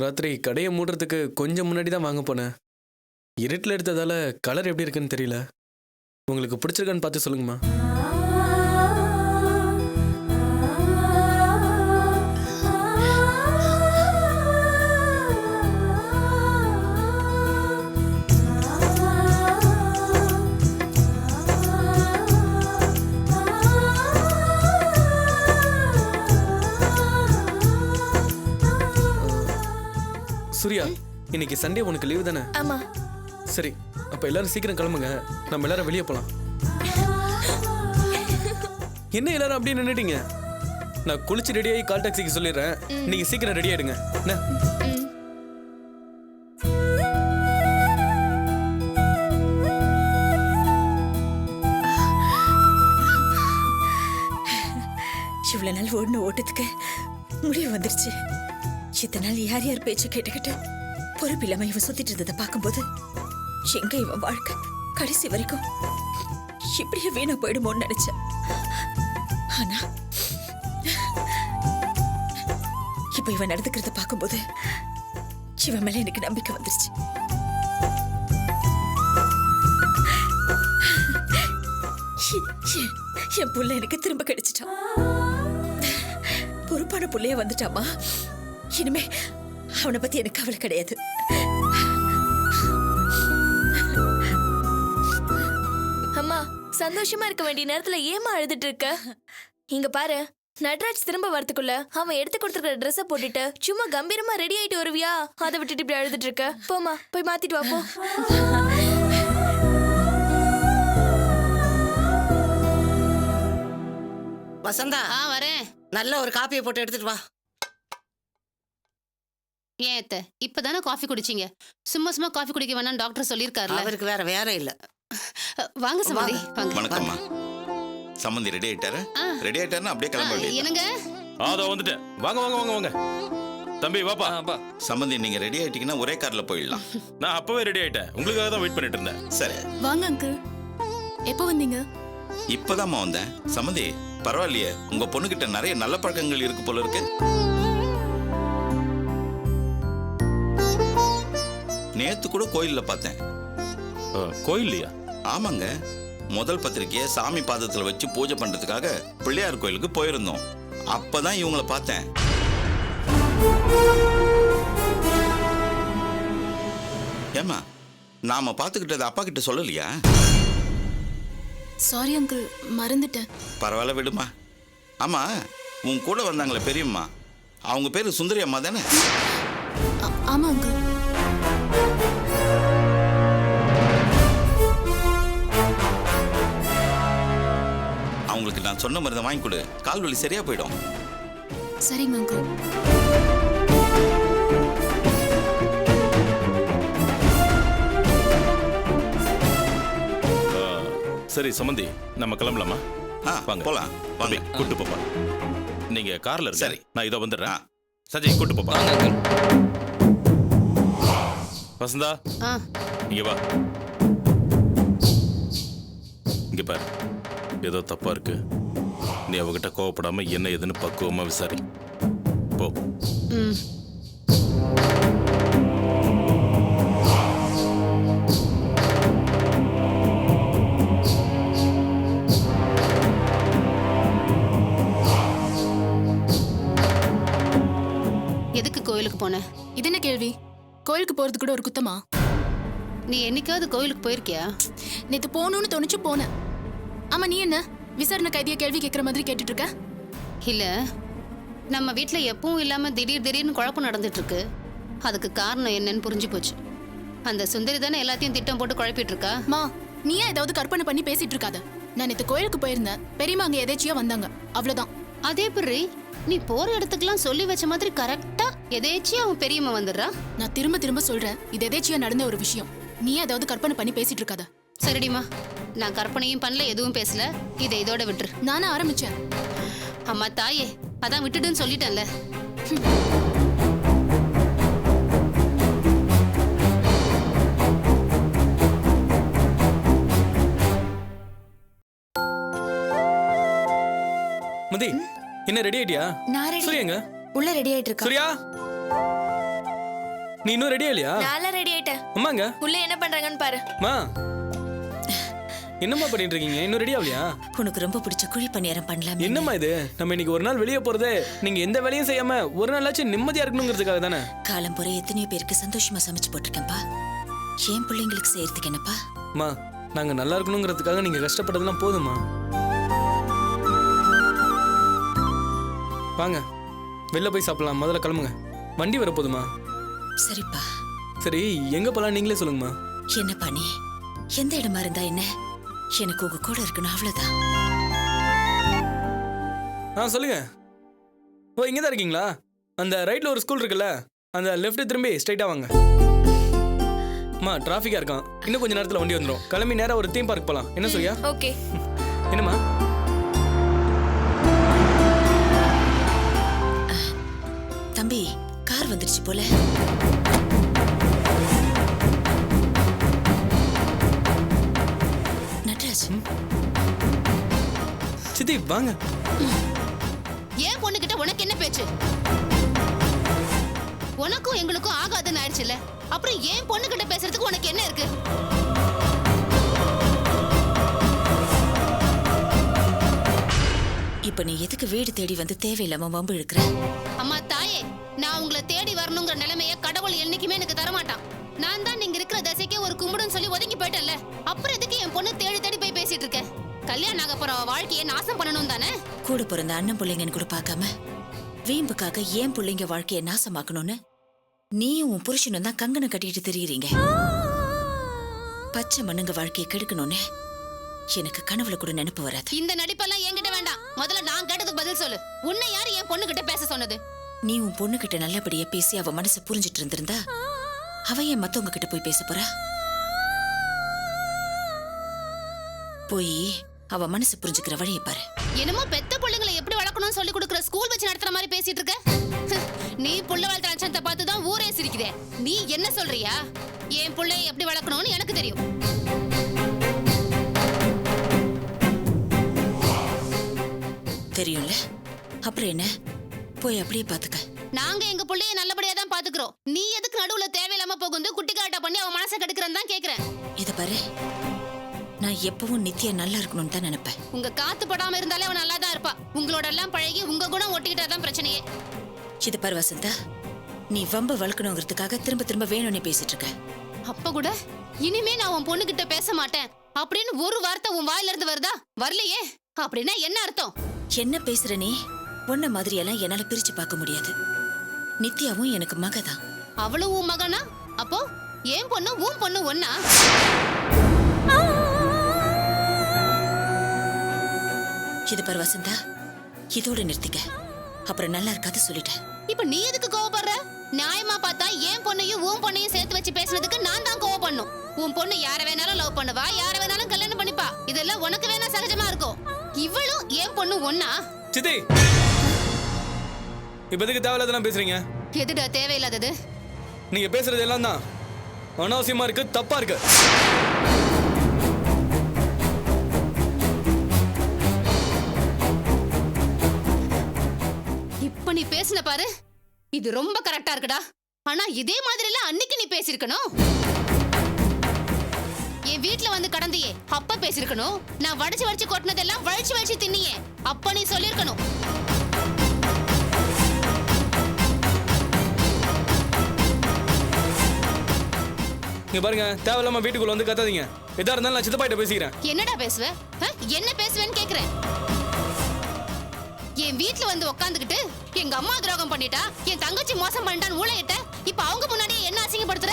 ராத்திரி கடையை மூடுறதுக்கு கொஞ்சம் முன்னாடி தான் வாங்க போனேன். இருட்டில் எடுத்ததால கலர் எப்படி இருக்குன்னு தெரியல. உங்களுக்கு பிடிச்சிருக்கான்னு பார்த்து சொல்லுங்கம்மா. சூர்யா, இன்னைக்கு சண்டே உனக்கு லீவு தானே? ஆமா. சரி, அப்ப எல்லாரும் சீக்கிரம் கிளம்புங்க. நம்ம எல்லாரும் வெளியே போலாம். என்ன எல்லாரும் அப்படியே நின்னுட்டீங்க? நான் குளிச்சு ரெடியாகி கால் டாக்ஸிக்கு சொல்லிடுறேன். நீங்க சீக்கிரம் ரெடி ஆயிடுங்க. என்ன? இவ்வளவு நாள் ஓடின ஓட்டத்துக்கு முடிவு வந்துருச்சு. இத்தனை நாள் யார் யார் பேச்சு கேட்டுக்கிட்டு பொறுப்பு இல்லாம இவன் சுத்திட்டு இருந்ததை பார்க்கும்போது எங்க இவன் வாழ்க்கை கடைசி வரைக்கும் இப்படியே வீணா போயிடுமோன்னு நினைச்சேன். ஆனா இப்ப இவன் நடந்துக்கிறத பார்க்கும்போது இவன் மேல எனக்கு நம்பிக்கை வந்துருச்சு. என் புள்ள எனக்கு திரும்ப கிடைச்சிட்டான். பொறுப்பான புள்ளைய வந்துட்டாமா. இனிமே அவனை பத்தி எனக்கு கவலை கிடையாது. அம்மா, சந்தோஷமா இருக்க வேண்டிய நேரத்துல ஏமா அழுதுட்டு இருக்க? இங்க பாரு, நட்ராஜ் திரும்ப வரதுக்குள்ள அவன் எடுத்து கொடுத்துருக்கிற ட்ரெஸ்ஸை போட்டுட்டு சும்மா கம்பீரமா ரெடி ஆயிட்டு வருவியா? அதை விட்டுட்டு இப்படி அழுதுட்டு இருக்க. போமா, போய் மாத்திட்டு வா போ. வசந்தா, வரேன். நல்ல ஒரு காப்பியை போட்டு எடுத்துட்டு வா. ஏன் அத்தை, இப்பதானே காஃபி குடிச்சீங்க? சும்மா சும்மா காஃபி குடிக்க வேணாம் டாக்டர் சொல்லியிருக்காருல. அவருக்கு வேற வேலை இல்ல. வாங்க சம்மந்தி, வாங்க. வணக்கம்மா. சம்மந்தி ரெடி ஆயிட்டாரு? ரெடி ஆயிட்டாருன்னா அப்படியே கிளம்ப வேண்டியது. என்னங்க? அதோ வந்துட்டேன். வாங்க வாங்க வாங்க வாங்க. தம்பி வாப்பா. சம்மந்தி நீங்க ரெடி ஆயிட்டீங்கன்னா ஒரே கார்ல போயிடலாம். நான் அப்பவே ரெடி ஆயிட்டேன். உங்களுக்காக தான் வெயிட் பண்ணிட்டு இருந்தேன். சரி. வாங்க அங்கிள். எப்போ வந்தீங்க? இப்பதாம்மா வந்தேன். சம்மந்தி பரவாயில்லையே, உங்க பொண்ணுகிட்ட நிறைய நல்ல பழக்கங்கள் இருக்கு போல இருக்கு. நேத்து கூட கோயில்ல பார்த்தேன். கோயில்லையா? ஆமாங்க, முதல் பத்திரிக்கையை சாமி பாதத்துல வச்சு பூஜை பண்றதுக்காக பிள்ளையார் கோயிலுக்கு போயிருந்தோம். அப்பதான் இவங்கள பார்த்தேன். ஏமா, நாம பாத்துக்கிட்டது அப்பா கிட்ட சொல்லலையா? சாரி அங்கிள், மறந்துட்டேன். பரவாயில்ல விடுமா. ஆமா, உன் கூட வந்தாங்களே பெரியம்மா, அவங்க பேரு சுந்தரி அம்மா தானே? ஆமா அங்கிள். அவங்களுக்கு நான் சொன்ன மருந்தை வாங்கி கொடு, கால் வலி சரியா போயிடும். சரிங்க அங்கிள். சரி சம்மந்தி, நம்ம கிளம்பலாமா? வாங்க போலாம். வாங்க, கூட்டு போப்பா. நீங்க கார்ல இருங்க. சரி, நான் இதோ வந்துடுறேன். சஜய் கூட்டு போப்பா. வசந்தா, இங்க வா. இங்க பாரு, ஏதோ தப்பா இருக்கு. நீ அவகிட்ட கோவப்படாம என்ன ஏதுன்னு பக்குவமா விசாரி. போ. எதுக்கு கோயிலுக்கு போன? இது என்ன கேள்வி? கோயிலுக்கு போறது கூட ஒரு குத்தமா? நீ என்னைக்காவது கோயிலுக்கு போயிருக்கியா? நேத்து போகணும்னு தோணுச்சு, போனேன். ஆமா, நீ என்ன விசாரணை கைதிய கேள்வி கேட்கற மாதிரி கேட்டுட்டு இருக்க? இல்ல, நம்ம வீட்டுல எப்பவும் இல்லாம திடீர்னு குழப்பம் நடந்துட்டு இருக்கு. அதுக்கு காரணம் என்னன்னு புரிஞ்சு போச்சு. அந்த சுந்தரி தானே எல்லாத்தையும் திட்டம் போட்டு குழப்பிட்டு இருக்கா. மா, நீயே ஏதாவது கற்பனை பண்ணி பேசிட்டு இருக்காத. நான் நேத்து கோயிலுக்கு போயிருந்தேன். பெரியம்மா அங்க எதேச்சியா வந்தாங்க, அவ்வளவுதான். அதே பிரி, நீ போற இடத்துக்குலாம் சொல்லி வச்ச மாதிரி கரெக்டா எதேச்சியா அவன் பெரியம்மா வந்துடுறா. நான் திரும்ப திரும்ப சொல்றேன், இது எதேச்சியா நடந்த ஒரு விஷயம். நீயே ஏதாவது கற்பனை பண்ணி பேசிட்டு இருக்காத. சரிடிமா, நான் கற்பனையும் பண்ணல, எதுவும் பேசல. இதை இதோட விட்டுரு. நானே ஆரம்பிச்சேன். அம்மா தாயே, அதான் விட்டுடுன்னு சொல்லிட்டேன்ல. மதி, என்ன ரெடி ஆயிட்டியா? நான் ரெடி. சூர்யாங்க உள்ள ரெடி ஆயிட்டு இருக்கா? சூர்யா, நீ இன்னும் ரெடியா இல்லையா? நான்லாம் ரெடி ஆயிட்டேன். அம்மாங்க உள்ள என்ன பண்றாங்கன்னு பாரு. மா என்னம்மா பண்ணிட்டு இருக்கீங்க? இன்னும் ரெடி ஆகலையா? உனக்கு ரொம்ப பிடிச்ச குழி பணியாரம் பண்ணலாம். என்னம்மா இது? நம்ம இன்னைக்கு ஒரு நாள் வெளியே போறதே நீங்க எந்த வேலையும் செய்யாம ஒரு நாளாச்சும் நிம்மதியா இருக்கணுங்கிறதுக்காக தானே. காலம் போற எத்தனையோ பேருக்கு சந்தோஷமா சமைச்சு போட்டிருக்கேன்ப்பா. என் பிள்ளைங்களுக்கு செய்யறதுக்கு என்னப்பா? மா நாங்க நல்லா இருக்கணுங்கிறதுக்காக நீங்க கஷ்டப்பட்டதெல்லாம் போதுமா? வாங்க வெளில போய் சாப்பிடலாம். முதல்ல கிளம்புங்க, வண்டி வர போதுமா? சரிப்பா. சரி எங்க போலாம் நீங்களே சொல்லுங்கம்மா. என்னப்பா நீ எந்த இடமா இருந்தா என்ன, எனக்கு உங்க கூட இருக்கணும் அவ்வளவுதான். சொல்லுங்க. ஓ இங்கே தான் இருக்கீங்களா? அந்த ரைட்ல ஒரு ஸ்கூல் இருக்குல்ல, அந்த லெஃப்ட் திரும்பி ஸ்ட்ரைட்டா வாங்க. அம்மா டிராஃபிக்கா இருக்கான், இன்னும் கொஞ்ச நேரத்துல வண்டி வந்துடும். கிளம்பி நேரா ஒரு தீம் பார்க் போலாம். என்ன சொல்லியா? ஓகே. என்னம்மா? தம்பி கார் வந்துருச்சு போல. நட்ராஜ் சித்தி வாங்க. ஏன் பொண்ணுகிட்ட உனக்கு என்ன பேச்சு? உனக்கும் எங்களுக்கும் ஆகாதுன்னு ஆயிடுச்சுல்ல, அப்புறம் ஏன் பொண்ணுகிட்ட பேசுறதுக்கு உனக்கு என்ன இருக்கு? இப்ப நீ எதுக்கு வீடு தேடி வந்து தேவையில்லாம வம்பு இழுக்கிற? அம்மா தாயே, நான் உங்களை தேடி வரணுங்கிற நிலைமைய கடவுள் என்னைக்குமே எனக்கு தரமாட்டான். நான் தான் நீங்க இருக்கிற தசைக்கே ஒரு கும்பிடுன்னு சொல்லி ஒதுங்கி போயிட்டேன்ல, அப்புறம் எதுக்கு என் பொண்ணு தேடி தேடி போய் பேசிட்டு இருக்க? கல்யாணம் ஆக போற வாழ்க்கையை நாசம் பண்ணணும் தானே? கூட பிறந்த அண்ணன் பிள்ளைங்கன்னு கூட பார்க்காம வீம்புக்காக ஏன் பிள்ளைங்க வாழ்க்கையை நாசமாக்கணும்னு நீயும் உன் புருஷனும் தான் கங்கணம் கட்டிட்டு திரியுறீங்க. பச்சை மண்ணுங்க வாழ்க்கையை கெடுக்கணும்னு எனக்கு கனவுல கூட நினைப்பு வராது. இந்த நடிப்பெல்லாம் என்கிட்ட வேண்டாம். முதல்ல நான் கேட்டதுக்கு பதில் சொல்லு. உன்னை யாரு என் பொண்ணு கிட்ட பேச சொன்னது? நீ உன் பொண்ணு கிட்ட நல்லபடியா பேசி அவ மனசை புரிஞ்சிட்டு இருந்திருந்தா அவ ஏன் மத்தவங்க கிட்ட போய் பேச போறா? போய் அவ மனசு புரிஞ்சுக்கிற வழியை பாரு. என்னமோ பெத்த பிள்ளைங்களை எப்படி வளர்க்கணும்னு சொல்லி கொடுக்குற ஸ்கூல் வச்சு நடத்துற மாதிரி பேசிட்டு இருக்க. நீ புள்ள வளர்த்த லட்சணத்தை பார்த்து தான் ஊரே சிரிக்குதே. நீ என்ன சொல்றியா? என் பிள்ளைய எப்படி வளர்க்கணும்னு எனக்கு தெரியும். தெரியும்ல, அப்புறம் என்ன? போய் அப்படியே பாத்துக்க. நாங்க எங்க பிள்ளைய நல்லபடியா தான் பாத்துக்கிறோம். நீ எதுக்கு நடுவுல தேவையில்லாம போகுந்து குட்டி காட்டா பண்ணி அவன் மனசை கெடுக்கிறன்னு தான் கேக்குறேன். இத பாரு, நான் எப்பவும் நித்யா நல்லா இருக்கணும்னு தான் நினைப்பேன். உங்க காத்து படாம இருந்தாலே அவன் நல்லா தான் இருப்பா. உங்களோட எல்லாம் பழகி உங்க குணம் ஒட்டிக்கிட்டாதான் பிரச்சனையே. இது பாரு வசந்தா, நீ வம்ப வளர்க்கணுங்கிறதுக்காக திரும்ப திரும்ப வேணும்னே பேசிட்டு இருக்க. அப்ப கூட இனிமே நான் உன் பொண்ணு கிட்ட பேச மாட்டேன் அப்படின்னு ஒரு வார்த்தை உன் வாயில இருந்து வருதா? வரலையே. அப்படின்னா என்ன அர்த்தம்? என்ன பேசுற நீ? உன்ன மாதிரி எல்லாம் என்னால பிரிச்சு பார்க்க முடியாது. நித்யாவும் எனக்கு மகதான். அவளும் உன் மகனா? அப்போ என் பொண்ணு உன் பொண்ணு ஒன்னா? இது பாரு வசந்தா, இதோட நிறுத்திக்க. அப்புறம் நல்லா இருக்காது சொல்லிட்டேன். இப்ப நீ எதுக்கு கோவப்படுற? நியாயமா பார்த்தா என் பொண்ணையும் உன் பொண்ணையும் சேர்த்து வச்சு பேசுனதுக்கு நான் தான் கோவப்படணும். உன் பொண்ணு யார வேணாலும் லவ் பண்ணுவா, யார வேணாலும் கல்யாணம் பண்ணிப்பா. இதெல்லாம் உனக்கு வேணா சகஜமா இருக்கும். இவளும் என் பொண்ணு ஒன்னா? சித்தி இப்போதைக்கு தேவையில்லாதெல்லாம் பேசுறீங்க. எதுடா தேவையில்லாதது? நீங்க பேசுறது எல்லாம் தான் அனாவசியமா இருக்கு, தப்பா இருக்கு. இப்ப நீ பேசுன பாரு, இது ரொம்ப கரெக்டா இருக்குடா. ஆனா இதே மாதிரி எல்லாம் அன்னைக்கு நீ பேசிருக்கணும். என் வீட்டுல வந்து கடந்தியே அப்ப பேசிருக்கணும். நான் வடிச்சு வடிச்சு கொட்டினதெல்லாம் வழிச்சு வழிச்சு தின்னியே அப்ப நீ சொல்லிருக்கணும். இங்க பாருங்க, தேவையில்லாம வீட்டுக்குள்ள வந்து கத்தாதீங்க. எதா இருந்தாலும் நான் சித்தப்பாயிட்ட பேசிக்கிறேன். என்னடா பேசுவ? என்ன பேசுவேன்னு கேக்குறேன். என் வீட்டுல வந்து உக்காந்துக்கிட்டு எங்க அம்மா துரோகம் பண்ணிட்டா, என் தங்கச்சி மோசம் பண்ணிட்டான்னு ஊழையிட்ட. இப்ப அவங்க முன்னாடியே என்ன அசிங்கப்படுத்துற?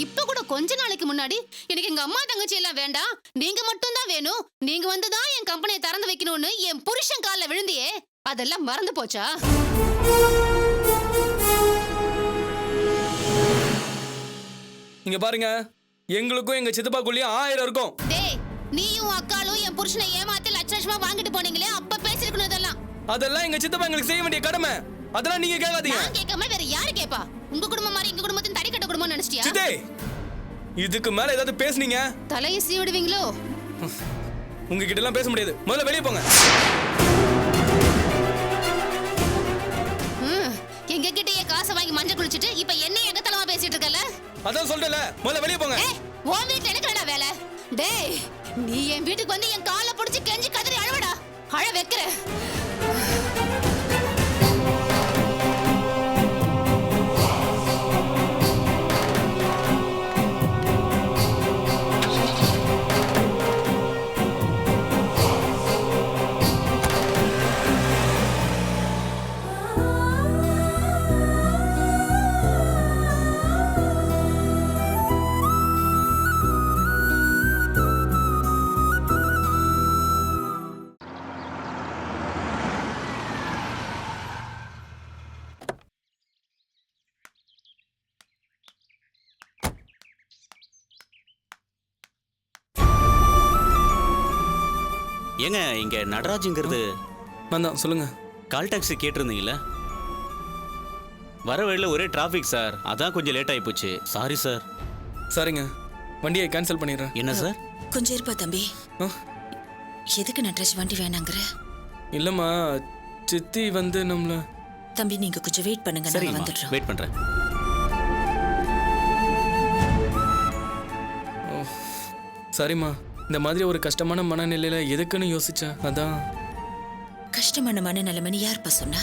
இப்ப கூட கொஞ்ச நாளைக்கு முன்னாடி எனக்கு எங்க அம்மா தங்கச்சி எல்லாம் வேண்டாம், நீங்க மட்டும் தான் வேணும், நீங்க வந்துதான் என் கம்பெனியை திறந்து வைக்கணும்னு என் புருஷன் கால்ல விழுந்தியே, அதெல்லாம் மறந்து போச்சா? இங்க பாருங்க, எங்களுக்கும் எங்க சித்தப்பாக்குள்ளேயும் 1000 இருக்கும். டேய், நீயும் அக்காலும் என் புருஷனை ஏமாத்தி லட்சமா வாங்கிட்டு போனீங்களே, அப்ப பேசிருக்கணும். அதெல்லாம் எங்க சித்தப்பா எங்களுக்கு செய்ய வேண்டிய கடமை. அதெல்லாம் நீங்க கேட்காதீங்க. நான் கேட்காம வேற யாரு கேப்பா? உங்க குடும்பம் மாதிரி எங்க குடும்பத்தின் தடிக்கட்ட குடும்பம் நினைச்சிட்டியா? சித்தே, இதுக்கு மேல ஏதாவது பேசுனீங்க தலையை சீவிடுவீங்களோ? உங்ககிட்ட எல்லாம் பேச முடியாது. முதல்ல வெளியே போங்க. எங்க கிட்டயே காசை வாங்கி மஞ்சள் குளிச்சிட்டு இப்ப என்ன எகத்தலமா பேசிட்டு இருக்கல? அதான் சொல்றல, முதல்ல வெளியே போங்க. ஏய், உன் வீட்டுல எனக்கு என்னடா வேலை? டேய், நீ என் வீட்டுக்கு வந்து என் காலை பிடிச்சி கெஞ்சி கதறி அழுவடா. அழ வைக்கிற. ஏங்க இங்க நடராஜுங்கிறது நான் தான், சொல்லுங்க. கால் டாக்ஸி கேட்டிருந்தீங்களா? வர வழியில் ஒரே டிராஃபிக் சார், அதான் கொஞ்சம் லேட் ஆகி போச்சு. Sorry sir. சரிங்க, வண்டியை கேன்சல் பண்ணிடுறேன். என்ன சார்? கொஞ்சம் இருப்பா தம்பி. ஆ? எதுக்கு நட்ராஜ் வண்டி வேணாங்கிற? இல்லைம்மா, சித்தி வந்து நம்மள... தம்பி நீங்க கொஞ்சம் வெயிட் பண்ணுங்க, நாங்க சரிங்க, வந்துடுறோம். வெயிட் பண்றேன். சரிம்மா, இந்த மாதிரி ஒரு கஷ்டமான மனநிலையில எதுக்குன்னு யோசிச்சேன், அதான். கஷ்டமான மனநிலைமைன்னு யார்ப்பா சொன்னா?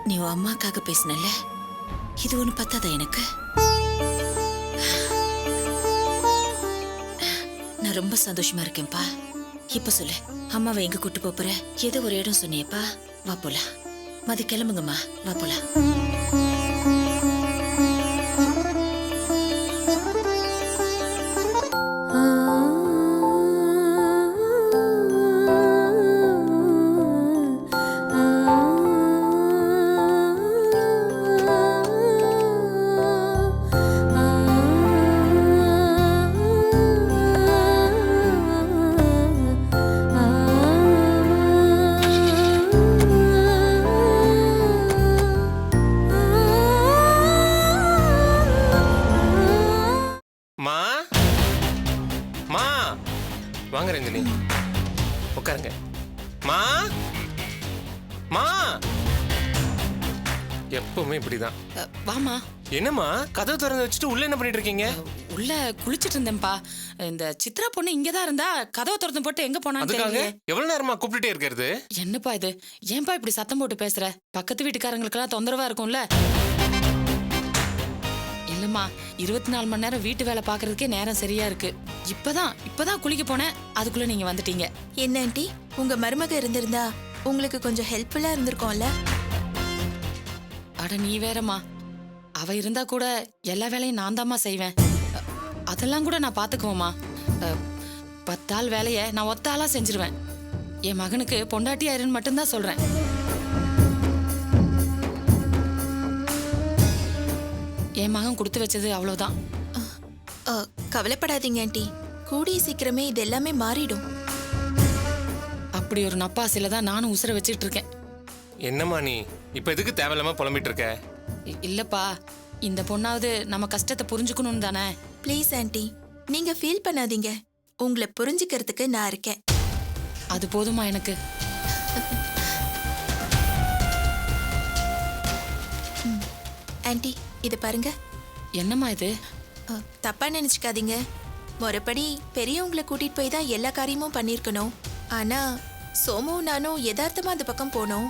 நீ உன் அம்மாக்காக பேசினல, இது ஒண்ணு பத்தாதா எனக்கு? நான் ரொம்ப சந்தோஷமா இருக்கேன்ப்பா. இப்ப சொல்லு, அம்மாவை எங்க கூட்டு போற? ஏதோ ஒரு இடம் சொன்னியப்பா, வா போலாம். மதி கிளம்புங்கம்மா, வா போலாம். வாங்க ரஞ்சினி, உட்காருங்க. மா மா எப்பவுமே இப்படிதான். வாமா. என்னம்மா கதவு திறந்து வச்சுட்டு உள்ள என்ன பண்ணிட்டு இருக்கீங்க? உள்ள குளிச்சிட்டு இருந்தேன்ப்பா. இந்த சித்ரா பொண்ணு இங்கதான் இருந்தா, கதவை திறந்து போட்டு எங்க போனான்னு அதுக்காக தெரியல. எவ்வளவு நேரமா கூப்பிட்டுட்டே இருக்கிறது? என்னப்பா இது? ஏன்பா இப்படி சத்தம் போட்டு பேசுற? பக்கத்து வீட்டுக்காரங்களுக்கெல்லாம் தொந்தரவா இருக்கும்ல. இல்லம்மா, 24 மணி நேரம் வீட்டு வேலை பாக்குறதுக்கே நேரம் சரியா இருக்கு. இப்பதான் குளிக்க போனேன், அதுக்குள்ள நீங்க வந்துட்டீங்க. என்ன ஆண்டி, உங்க மருமக இருந்திருந்தா உங்களுக்கு கொஞ்சம் ஹெல்ப்ஃபுல்லா இருந்திருக்கும்ல. அட நீ வேறம்மா, அவ இருந்தா கூட எல்லா வேலையும் நான் தாம்மா செய்வேன். அதெல்லாம் கூட நான் பாத்துக்குவேம்மா. 10 ஆள் வேலைய நான் ஒத்த ஆளா செஞ்சிருவேன். என் மகனுக்கு பொண்டாட்டி ஆயிருன்னு மட்டும்தான் சொல்றேன். என் மகன் கொடுத்து வச்சது அவ்வளவுதான். கவலைப்படாதீங்க ஆண்டி, கூடிய சீக்கிரமே இது எல்லாமே மாறிடும். அப்படி ஒரு நப்பாசில தான் நானும் உசுர வச்சுட்டு இருக்கேன். என்னம்மா நீ இப்ப எதுக்கு தேவையில்லாம புலம்பிட்டு இருக்க? இல்லப்பா, இந்த பொண்ணாவது நம்ம கஷ்டத்தை புரிஞ்சுக்கணும் தானே. ப்ளீஸ் ஆண்டி, நீங்க ஃபீல் பண்ணாதீங்க. உங்களை புரிஞ்சுக்கிறதுக்கு நான் இருக்கேன். அது போதுமா எனக்கு? ஆண்டி, இது பாருங்க. என்னம்மா இது? தப்பா நினைச்சுக்காதீங்க. முறைப்படி பெரியவங்களை கூட்டிட்டு போய் தான் எல்லா காரியமும் பண்ணிருக்கணும். ஆனா சோமும் நானும் யதார்த்தமா அந்த பக்கம் போனோம்.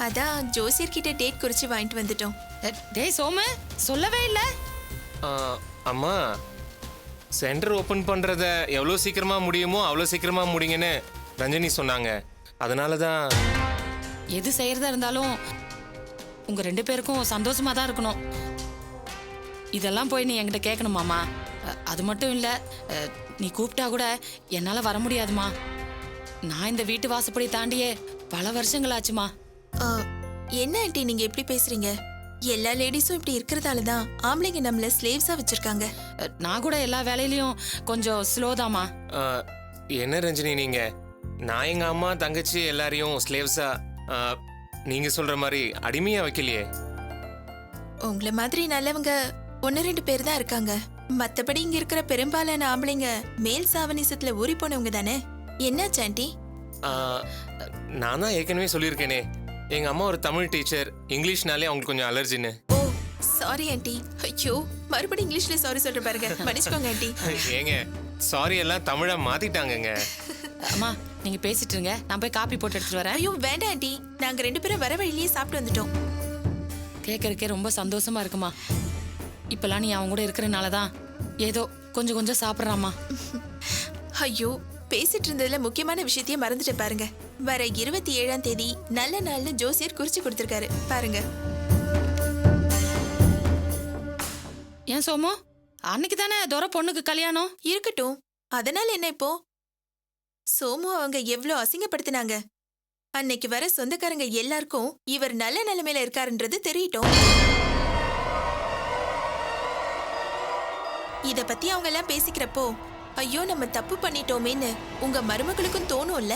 அதான் ஜோசியர்கிட்ட டேட் குறிச்சு வாங்கிட்டு வந்துட்டோம். டேய் சோமு, சொல்லவே இல்ல. அம்மா, சென்டர் ஓபன் பண்றத எவ்வளவு சீக்கிரமா முடியுமோ அவ்வளவு சீக்கிரமா முடிங்கன்னு ரஞ்சனி சொன்னாங்க. அதனாலதான். எது செய்யறதா இருந்தாலும் உங்க 2 பேருக்கும் சந்தோஷமா தான் இருக்கணும். இதெல்லாம் போய் நீ என்கிட்ட கேட்கணுமாமா? அது மட்டும் இல்ல, நீ கூப்பிட்டா கூட என்னால வர முடியாதுமா. நான் இந்த வீட்டு வாசப்படி தாண்டியே பல வருஷங்கள் ஆச்சுமா. என்ன ஆண்டி நீங்க எப்படி பேசுறீங்க? எல்லா லேடிஸும் இப்படி இருக்கிறதால தான் ஆம்பளைங்க நம்மள ஸ்லேவ்ஸா வச்சிருக்காங்க. நான் கூட எல்லா வேலையிலயும் கொஞ்சம் ஸ்லோதாமா. என்ன ரஞ்சனி நீங்க, நான் எங்க அம்மா தங்கச்சி எல்லாரையும் ஸ்லேவ்ஸா நீங்க சொல்ற மாதிரி அடிமையா வைக்கலையே. உங்களை மாதிரி நல்லவங்க 1-2 பேர் தான் இருக்காங்க. மத்தபடி இங்க இருக்கிற பெரும்பாலான ஆம்பளைங்க மேல் சாவனிசத்துல ஊறி போனவங்க தானே. என்னாச்சு ஆண்டி? நான் தான் ஏற்கனவே சொல்லியிருக்கேனே எங்க அம்மா ஒரு தமிழ் டீச்சர், இங்கிலீஷ்னாலே அவங்களுக்கு கொஞ்சம் அலர்ஜின்னு. ஓ சாரி ஆண்டி. ஐயோ மறுபடியும் இங்கிலீஷ்ல சாரி சொல்ற பாருங்க. மன்னிச்சுக்கோங்க ஆண்டி. ஏங்க சாரி எல்லாம் தமிழா மாத்திட்டாங்கங்க. அம்மா நீங்க பேசிட்டு இருங்க, நான் போய் காப்பி போட்டு எடுத்துட்டு வரேன். ஐயோ வேண்டாம் ஆண்டி, நாங்க 2 பேரும் வர வழியிலேயே சாப்பிட்டு வந்துட்டோம். கேட்கறக்கே ரொம்ப சந்தோஷமா இருக்குமா. இப்பெல்லாம் நீ அவன் கூட இருக்கிறனால தான் ஏதோ கொஞ்சம் கொஞ்சம் சாப்பிட்றாம்மா. ஐயோ பேசிட்டு இருந்ததுல முக்கியமான விஷயத்தையே மறந்துட்டு பாருங்க. வர 27ஆம் தேதி நல்ல நாள்னு ஜோசியர் குறிச்சு கொடுத்திருக்காரு பாருங்க. ஏன் சோமு, அன்னைக்கு தானே துரை பொண்ணுக்கு கல்யாணம். இருக்கட்டும், அதனால என்ன இப்போ? சோமு அவங்க எவ்வளவு அசிங்கப்படுத்தினாங்க. அன்னைக்கு வர சொந்தக்காரங்க எல்லாருக்கும் இவர் நல்ல நிலைமையில இருக்காருன்றது தெரியட்டும். இத பத்தி அவங்க எல்லாம் பேசிக்கிறப்போ ஐயோ நம்ம தப்பு பண்ணிட்டோமேன்னு உங்க மருமகளுக்கும் தோணும்ல.